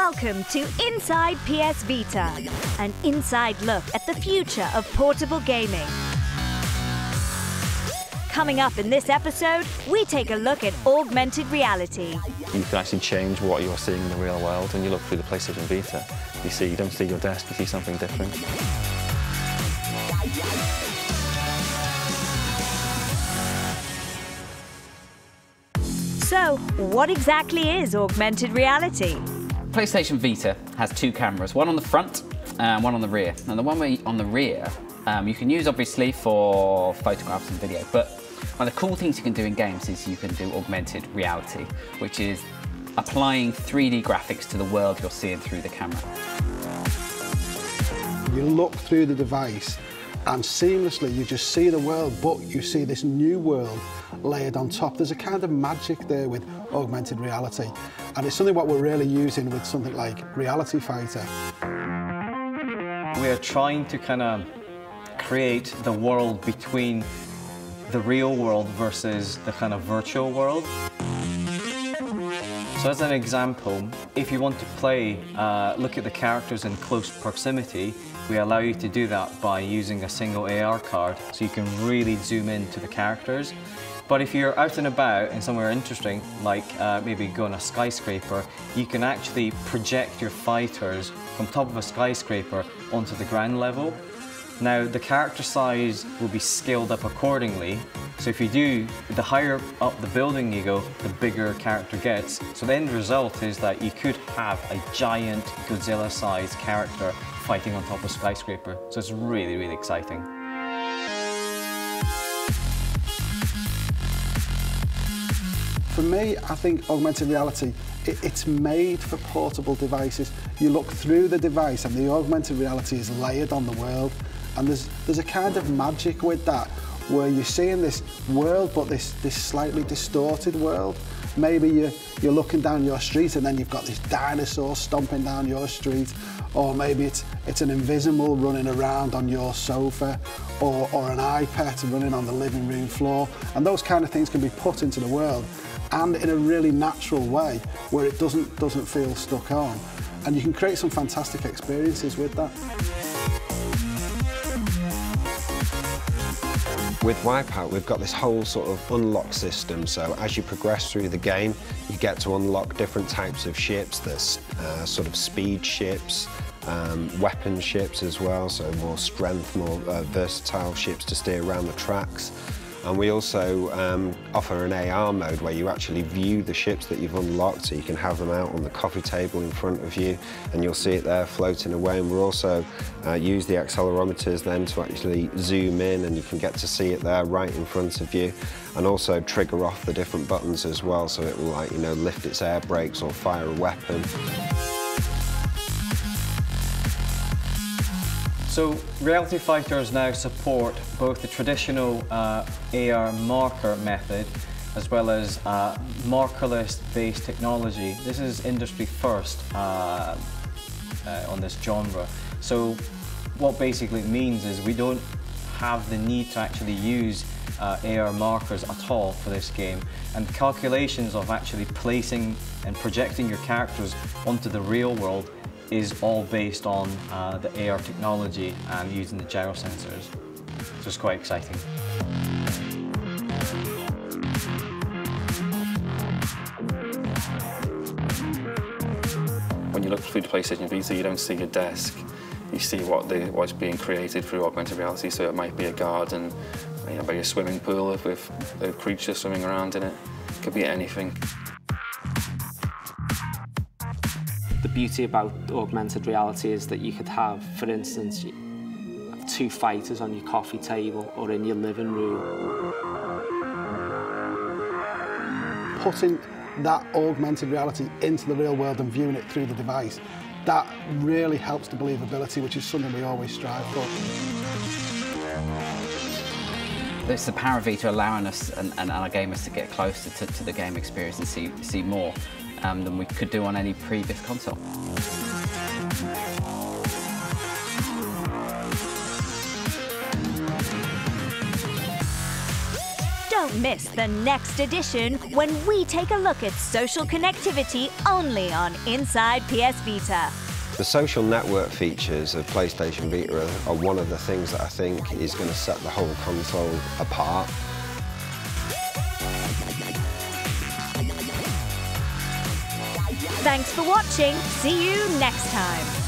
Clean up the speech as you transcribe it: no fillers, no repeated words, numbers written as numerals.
Welcome to Inside PS Vita, an inside look at the future of portable gaming. Coming up in this episode, we take a look at augmented reality. You can actually change what you're seeing in the real world. When you look through the PlayStation Vita, you don't see your desk, you see something different. So, what exactly is augmented reality? PlayStation Vita has two cameras, one on the front and one on the rear. And the one on the rear, you can use obviously for photographs and video, but one of the cool things you can do in games is you can do augmented reality, which is applying 3D graphics to the world you're seeing through the camera. You look through the device and seamlessly you just see the world, but you see this new world layered on top. There's a kind of magic there with augmented reality, and it's something what we're really using with something like Reality Fighter. We're trying to kind of create the world between the real world versus the kind of virtual world. So as an example, if you want to play, look at the characters in close proximity, we allow you to do that by using a single AR card, so you can really zoom into the characters. But if you're out and about in somewhere interesting, like maybe go on a skyscraper, you can actually project your fighters from top of a skyscraper onto the ground level. Now, the character size will be scaled up accordingly. So if you do, the higher up the building you go, the bigger character gets. So the end result is that you could have a giant Godzilla-sized character fighting on top of a skyscraper. So it's really, really exciting. For me, I think augmented reality, it's made for portable devices. You look through the device and the augmented reality is layered on the world. And there's a kind of magic with that, where you're seeing this world, but this slightly distorted world. Maybe you're looking down your street and then you've got this dinosaur stomping down your street, or maybe it's an invisible running around on your sofa, or an iPad running on the living room floor. And those kind of things can be put into the world, and in a really natural way, where it doesn't feel stuck on. And you can create some fantastic experiences with that. With Wipeout, we've got this whole sort of unlock system, so as you progress through the game, you get to unlock different types of ships. There's sort of speed ships, weapon ships as well, so more strength, more versatile ships to steer around the tracks. And we also offer an AR mode where you actually view the ships that you've unlocked, so you can have them out on the coffee table in front of you and you'll see it there floating away. And we'll also use the accelerometers then to actually zoom in, and you can get to see it there right in front of you, and also trigger off the different buttons as well, so it will, like, you know, lift its air brakes or fire a weapon. So Reality Fighters now support both the traditional AR marker method as well as markerless-based technology. This is industry first on this genre. So what basically it means is we don't have the need to actually use AR markers at all for this game. And the calculations of actually placing and projecting your characters onto the real world is all based on the AR technology and using the gyro sensors. So it's quite exciting. When you look through the PlayStation Vita, you don't see your desk. You see what's being created through augmented reality. So it might be a garden, maybe a swimming pool with a creature swimming around in it. It could be anything. The beauty about augmented reality is that you could have, for instance, two fighters on your coffee table or in your living room. Putting that augmented reality into the real world and viewing it through the device, that really helps the believability, which is something we always strive for. It's the power of Vita allowing us and our gamers to get closer to the game experience and see more than we could do on any previous console. Don't miss the next edition when we take a look at social connectivity only on Inside PS Vita. The social network features of PlayStation Vita are one of the things that I think is going to set the whole console apart. Thanks for watching. See you next time.